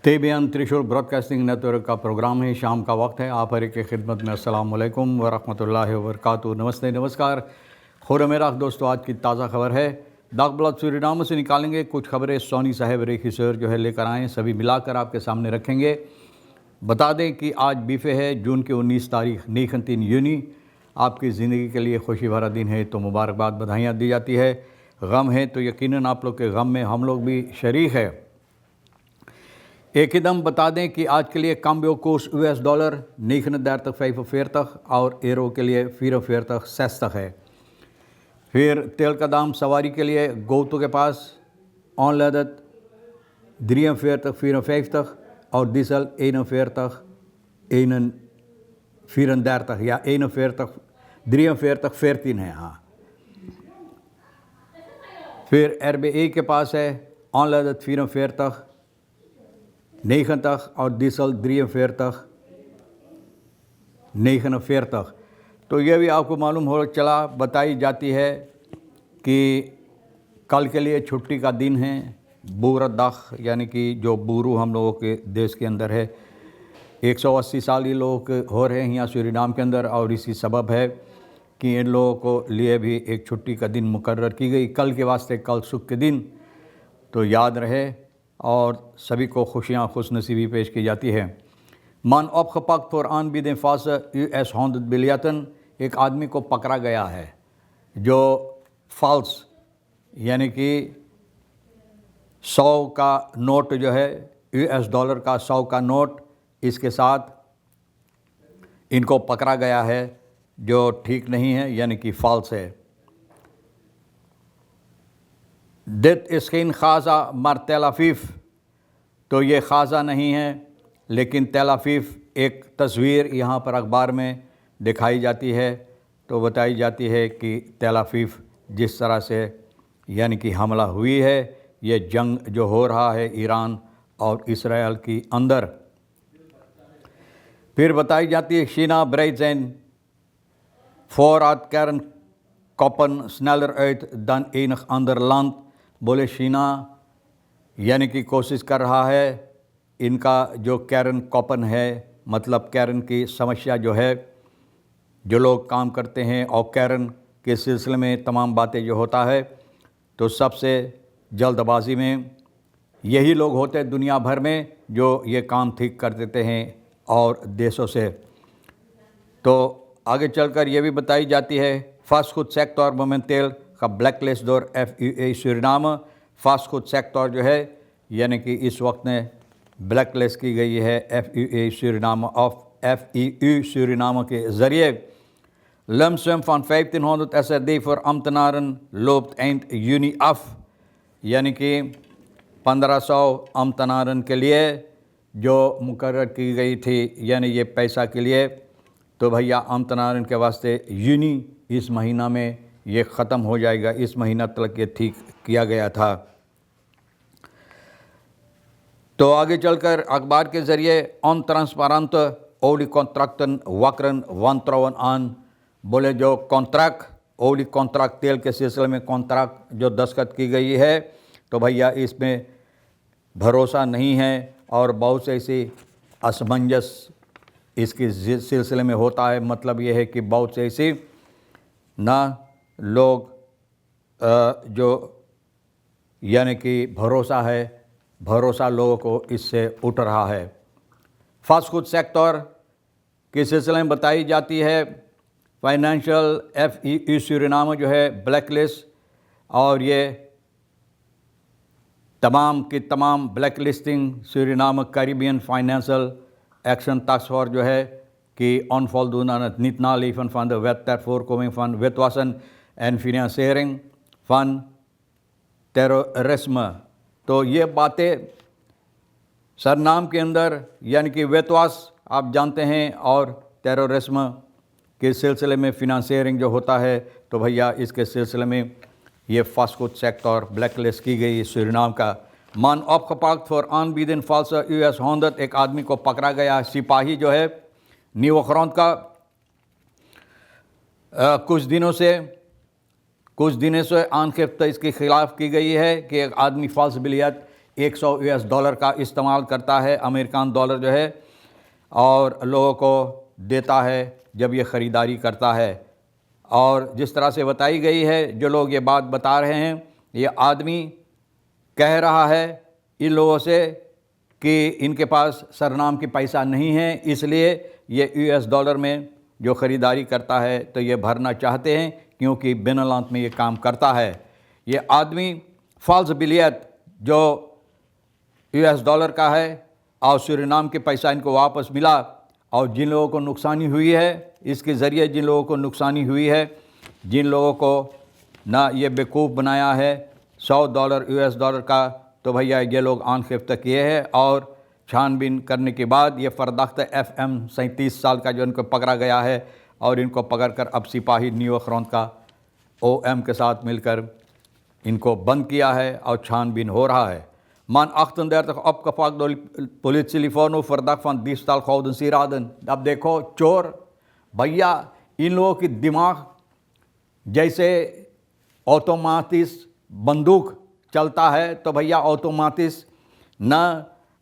Tebyan त्रिशूल broadcasting network का programme है। शाम का वक्त है। आप हर की खिदमत में अस्सलाम वालेकुम व रहमतुल्लाहि व बरकातुहू। नमस्ते, नमस्कार। खुर मेरा दोस्तों, आज की ताज़ा खबर है। दागब्लाद सूरीनाम से निकालेंगे कुछ खबरें। सोनी साहब रेखीसर जो है लेकर आएँ, सभी मिलाकर आपके सामने रखेंगे। बता दें कि आज बीफे है, जून की 19 तारीख 19 यूनी। आपकी ज़िंदगी के लिए खुशी भरा दिन है तो मुबारकबाद, बधाइयाँ दी जाती है। गम है तो यकीनन आप लोग के गम में हम लोग भी शरीक है। एकदम बता दें कि आज के लिए काम्बियो कोर्स $, $39.45 और एरो के लिए $44.60 है। फिर तेल का दाम सवारी के लिए गोतो के पास ऑनलदत $43.54 और डीजल $41.34 या $41.43 है। हाँ, फिर RBI के पास है ऑनलदत $44.90 और डीजल $43.49। तो ये भी आपको मालूम हो चला, बताई जाती है कि कल के लिए छुट्टी का दिन है। बूरदाख यानी कि जो बूरू हम लोगों के देश के अंदर है, 180 साल ये लोग हो रहे हैं यहाँ सूरीनाम के अंदर, और इसी सबब है कि इन लोगों को लिए भी एक छुट्टी का दिन मुकर्रर की गई कल के वास्ते। कल सुख के दिन तो याद रहे और सभी को खुशियाँ खुशनसीबी पेश की जाती है। मान opgepakt voor aanbieding fase US-100 biljetten। एक आदमी को पकड़ा गया है जो फॉल्स यानी कि 100 का नोट जो है, $100 का 100 का नोट, इसके साथ इनको पकड़ा गया है जो ठीक नहीं है, यानी कि फॉल्स है। Dit is geen Gaza maar Tel Aviv। तो ये खाजा नहीं है लेकिन तेल अवीव। एक तस्वीर यहाँ पर अखबार में दिखाई जाती है तो बताई जाती है कि तेल अवीव जिस तरह से यानी कि हमला हुई है, ये जंग जो हो रहा है ईरान और इसराइल की अंदर। फिर बताई जाती है Sheena brazen voorraad kernkoppen sneller uit dan enig ander land। बोले शीना यानी कि कोशिश कर रहा है इनका जो कैरन कॉपन है, मतलब कैरन की समस्या जो है, जो लोग काम करते हैं और कैरन के सिलसिले में तमाम बातें जो होता है, तो सबसे जल्दबाजी में यही लोग होते हैं दुनिया भर में जो ये काम ठीक कर देते हैं और देशों से। तो आगे चलकर ये भी बताई जाती है फास्ट सेक्टर मोमेंटल का ब्लैक लिस्ट दौर FEU सूरीनाम। फास्ट सेक्टर जो है यानी कि इस वक्त में ब्लैक लिस्ट की गई है FEU सूरीनाम के ज़रिए। Lump sum van 1500 SRD voor ambtenaren loopt eind juni af। यानी कि 1500 अम्तनारन के लिए जो मुकर्रर की गई थी, यानी ये पैसा के लिए, तो भैया अम्तनारन के वास्ते यूनी इस महीना में ये ख़त्म हो जाएगा। इस महीना तक ये ठीक किया गया था। तो आगे चलकर अखबार के ज़रिए ऑन ट्रांसपारेंट ओली कॉन्ट्रैक्टन वक्रन वंत्रवन आन। बोले जो कॉन्ट्रैक्ट ओली कॉन्ट्रैक्ट तेल के सिलसिले में कॉन्ट्रैक्ट जो दस्तखत की गई है, तो भैया इसमें भरोसा नहीं है और बहुत से ऐसी असमंजस इसके सिलसिले में होता है। मतलब ये है कि बहुत से ऐसी ना लोग जो यानी कि भरोसा लोगों को इससे उठ रहा है। फास्ट फूड सेक्टर के सिलसिले में बताई जाती है फाइनेंशियल FEU सूरीनाम जो है ब्लैक लिस्ट, और ये तमाम की तमाम black listing Suriname Caribbean financial action task force जो है कि onvoldoende aan het niet naleven van de wet ter voorkoming van witwassen en financiering van terrorisme। तो ये बातें सरनाम के अंदर यानी कि विश्वास आप जानते हैं, और टेररिज्म के सिलसिले में फिनंसियरिंग जो होता है, तो भैया इसके सिलसिले में ये fast food sector black list की गई सूरीनाम का। मान opgepakt voor aanbieding valse US-100। एक आदमी को पकड़ा गया, सिपाही जो है न्यूयॉर्क का। कुछ दिनों से आनखेफ्त इसके खिलाफ की गई है कि एक आदमी फॉल्स बिलियत 100 US डॉलर का इस्तेमाल करता है, अमेरिकन डॉलर जो है, और लोगों को देता है जब ये ख़रीदारी करता है। और जिस तरह से बताई गई है, जो लोग ये बात बता रहे हैं, ये आदमी कह रहा है इन लोगों से कि इनके पास सरनाम की पैसा नहीं है, इसलिए ये US डॉलर में जो ख़रीदारी करता है तो ये भरना चाहते हैं, क्योंकि बेनेलुंत में ये काम करता है। ये आदमी फॉल्स बिलियत जो US डॉलर का है और सूरीनाम के पैसा इनको वापस मिला, और जिन लोगों को नुकसानी हुई है, इसके ज़रिए जिन लोगों को नुकसानी हुई है, जिन लोगों को ना ये बेवकूफ़ बनाया है $100 US डॉलर का, तो भैया ये लोग आन खिफ्त किए हैं। और छानबीन करने के बाद ये फरदख्त FM 37 साल का जो इनको पकड़ा गया है, और इनको पकड़कर अब सिपाही न्यू फ्रंट का OM के साथ मिलकर इनको बंद किया है और छानबीन हो रहा है। Man 38 opgepakt door politie Livorno verdacht van diefstal gouden sieraden। अब देखो चोर भैया, इन लोगों की दिमाग जैसे ऑटोमेटिस बंदूक चलता है, तो भैया ऑटोमेटिस ना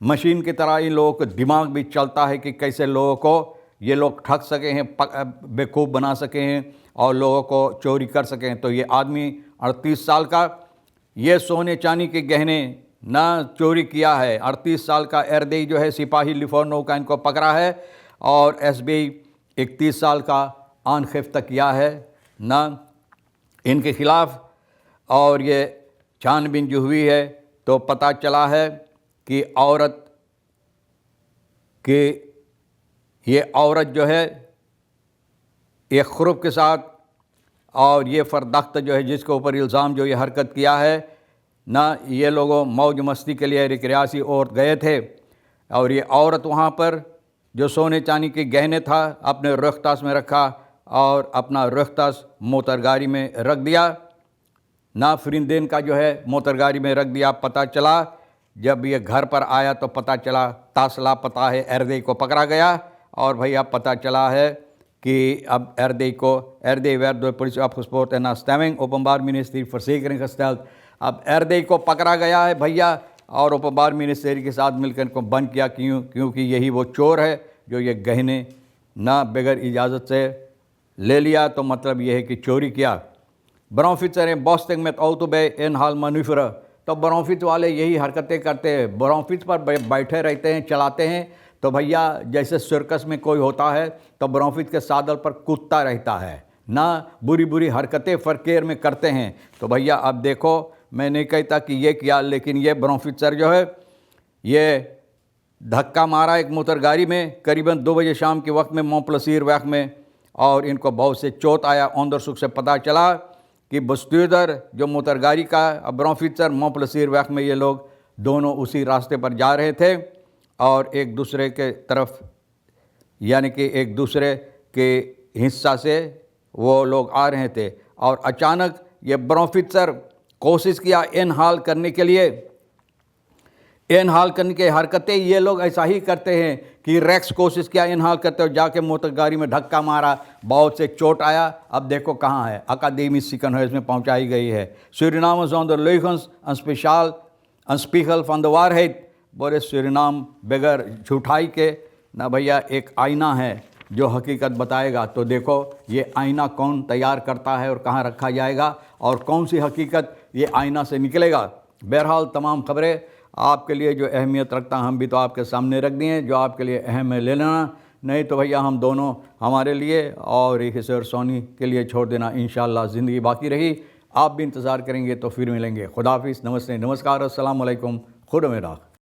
मशीन की तरह इन लोगों का दिमाग भी चलता है कि कैसे लोगों को ये लोग ठग सके हैं, बेवकूफ़ बना सके हैं और लोगों को चोरी कर सकें। तो ये आदमी 38 साल का, ये सोने चांदी के गहने ना चोरी किया है। 38 साल का एरदेई जो है सिपाही लिफोर्नो का इनको पकड़ा है, और SBI 31 साल का आन खिफ्त किया है ना इनके ख़िलाफ़। और ये छानबीन जो हुई है तो पता चला है कि ये औरत जो है एक ख्रुब के साथ, और ये फरदख्त जो है जिसके ऊपर इल्ज़ाम जो ये हरकत किया है ना, ये लोगों मौज मस्ती के लिए रिक्रियासी और गए थे, और ये औरत वहाँ पर जो सोने चांदी के गहने था अपने रुख्तास में रखा, और अपना रुख्तास मोटरगाड़ी में रख दिया ना, फिरिंदेन का जो है मोटरगाड़ी में रख दिया। पता चला जब ये घर पर आया तो पता चला तासला पता है, एरदेई को पकड़ा गया। और भैया पता चला है कि अब Erdeyi werd door politie opgespoord en naar stemming Openbaar Ministerie verzekering gesteld। अब एरदेई को पकड़ा गया है भैया, और ओपनबार मिनिस्ट्री के साथ मिलकर इनको बंद किया, क्योंकि यही वो चोर है जो ये गहने ना बगैर इजाज़त से ले लिया। तो मतलब ये है कि चोरी किया। ब्राउनफिट्स बॉस्टिंग में तो बे इन हाल मनूफर, तो ब्राउनफिट्स वाले यही हरकतें करते हैं, ब्राउनफिट्स पर बैठे रहते हैं, चलाते हैं। तो भैया जैसे सर्कस में कोई होता है तो ब्राउनफिट्स के सादल पर कूदता रहता है ना, बुरी बुरी हरकतें फरकेर में करते हैं। तो भैया अब देखो, मैं नहीं कहता कि ये किया, लेकिन ये ब्राउनफिट्सर जो है ये धक्का मारा एक मोटरगाड़ी में करीबन 2 बजे शाम के वक्त में मोंप्लासिर वक्त में, और इनको बहुत से चोट आया। ऑन सुख से पता चला कि बस्तुदर जो मोटरगाड़ी का ब्राउनफिट्सर मोंप्लासिर वक्त में ये लोग दोनों उसी रास्ते पर जा रहे थे, और एक दूसरे के तरफ यानी कि एक दूसरे के हिस्सा से वो लोग आ रहे थे, और अचानक ये ब्राउनफिट्सर कोशिश किया इनहाल करने के लिए। इनहाल करने की हरकतें ये लोग ऐसा ही करते हैं कि रेक्स कोशिश किया इनहाल करते हो, जाके मोटरगाड़ी में धक्का मारा, बहुत से चोट आया। अब देखो कहाँ है, अकादमी सिकनहुइस में पहुंचाई गई है। सूरीनाम ज़ोंडर लeugens een spiegel van de waarheid। बोले सूरीनाम बगैर झूठाई के ना भैया एक आईना है जो हकीकत बताएगा। तो देखो ये आईना कौन तैयार करता है और कहाँ रखा जाएगा, और कौन सी हकीकत ये आईना से निकलेगा। बहरहाल तमाम खबरें आपके लिए जो अहमियत रखता हम भी तो आपके सामने रख दिए, जो आपके लिए अहम है ले लेना, नहीं तो भैया हम दोनों हमारे लिए और हिस्से और सोनी के लिए छोड़ देना। इंशाअल्लाह ज़िंदगी बाकी रही, आप भी इंतज़ार करेंगे तो फिर मिलेंगे। खुदा हाफिज़, नमस्ते, नमस्कार, अस्सलाम वालेकुम, खुदा में राख।